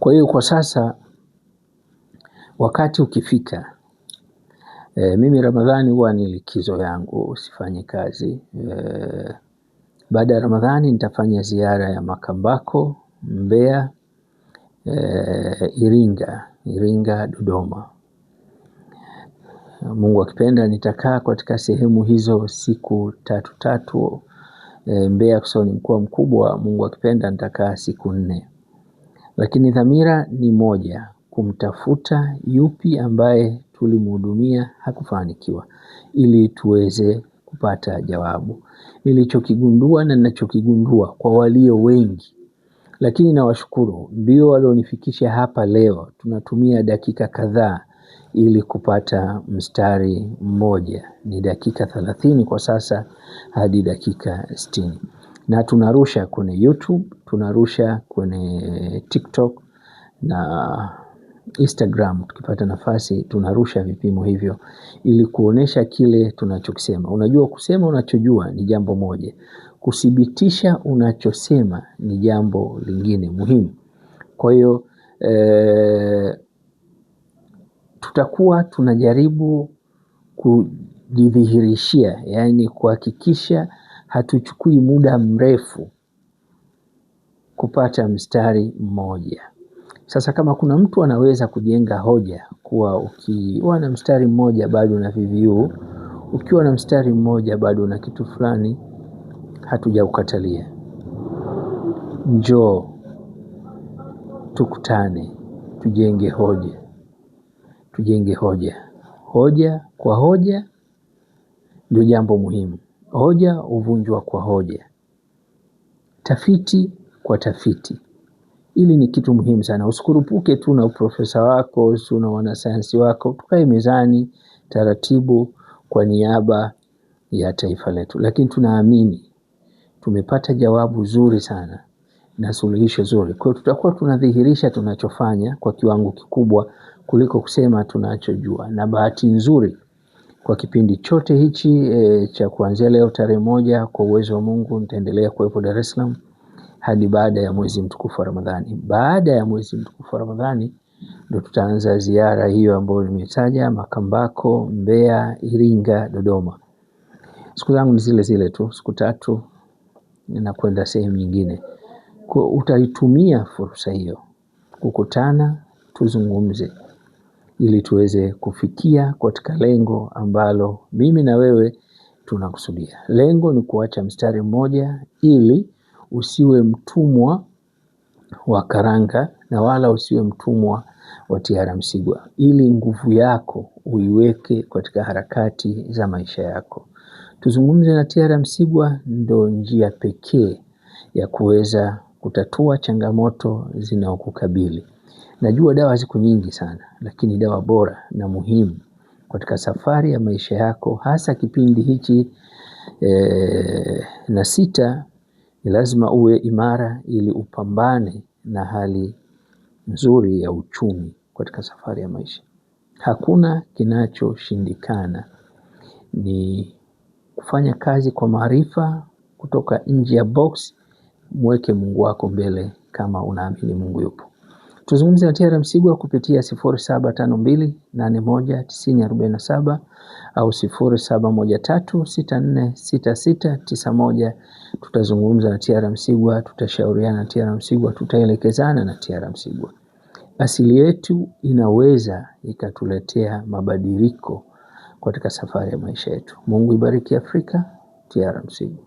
Kwa hiyo kwa sasa wakati ukifika, mimi Ramadhani huwa ni likizo yangu, sifanyi kazi. Baada ya Ramadhani nitafanya ziara ya Makambako, Mbeya, Iringa, Dodoma. Mungu akipenda nitakaa katika sehemu hizo siku tatu. Mbeya kwa sababu ni mkoa mkubwa, Mungu akipenda nitakaa siku 4. Lakini dhamira ni moja, kumtafuta yupi ambaye tulimhudumia hakufanikiwa, ili tuweze kupata jawabu. Nilichokigundua na ninachokigundua kwa walio wengi, lakini nawashukuru ndio walionifikisha hapa leo. Tunatumia dakika kadhaa ili kupata mstari mmoja, ni dakika 30 kwa sasa hadi dakika 60. Na tunarusha kwenye YouTube, tunarusha kwenye TikTok na Instagram. Tukipata nafasi tunarusha vipimo hivyo ili kuonesha kile tunachokisema. Unajua, kusema unachojua ni jambo moja, kuthibitisha unachosema ni jambo lingine muhimu. Kwa hiyo tutakuwa tunajaribu kujidhihirishia, yani kuhakikisha hatuchukui muda mrefu kupata mstari mmoja. Sasa kama kuna mtu anaweza kujenga hoja kuwa ukiwa na mstari mmoja bado na VVU, ukiwa na mstari mmoja bado na kitu fulani, hatujaukatalia. Njoo tukutane, tujenge hoja. Hoja kwa hoja ndio jambo muhimu. Hoja huvunjwa kwa hoja. Tafiti kwa tafiti. Ili ni kitu muhimu sana. Usikurupuke tu na uprofesa wako, na wanasayansi wako. Tukae mezani taratibu kwa niaba ya taifa letu. Lakini tunaamini tumepata jawabu zuri sana na suluhisho zuri. Kwa hiyo tutakuwa tunadhihirisha tunachofanya kwa kiwango kikubwa kuliko kusema tunachojua. Na bahati nzuri kwa kipindi chote hichi cha kuanzia leo tarehe 1, kwa uwezo wa Mungu nitaendelea kuwepo Dar es Salaam hadi baada ya mwezi mtukufu wa Ramadhani. Baada ya mwezi mtukufu wa Ramadhani ndio tutaanza ziara hiyo ambayo nimetaja: Makambako, Mbeya, Iringa, Dodoma. Siku zangu ni zile tu, siku 3 ninakwenda sehemu nyingine. Kwa utaitumia fursa hiyo kukutana, tuzungumze ili tuweze kufikia katika lengo ambalo mimi na wewe tunakusudia. Lengo ni kuacha mstari mmoja ili usiwe mtumwa wa karanga na wala usiwe mtumwa wa T.R. Msigwa, ili nguvu yako uiweke katika harakati za maisha yako. Tuzungumze na T.R. Msigwa ndio njia pekee ya kuweza kutatua changamoto zinaokukabili. Najua dawa ziko nyingi sana, lakini dawa bora na muhimu katika safari ya maisha yako, hasa kipindi hichi na sita, ni lazima uwe imara ili upambane na hali nzuri ya uchumi katika safari ya maisha. Hakuna kinachoshindikana, ni kufanya kazi kwa maarifa, kutoka nje ya box. Mweke Mungu wako mbele kama unaamini Mungu yupo. Tuzungumze na T.R. Msigwa kupitia 0752819047 au 0713646691. Tutazungumza na T.R. Msigwa, tutashauriana na T.R. Msigwa, tutaelekezana na T.R. Msigwa. Asili yetu inaweza ikatuletea mabadiliko katika safari ya maisha yetu. Mungu ibariki Afrika. T.R. Msigwa.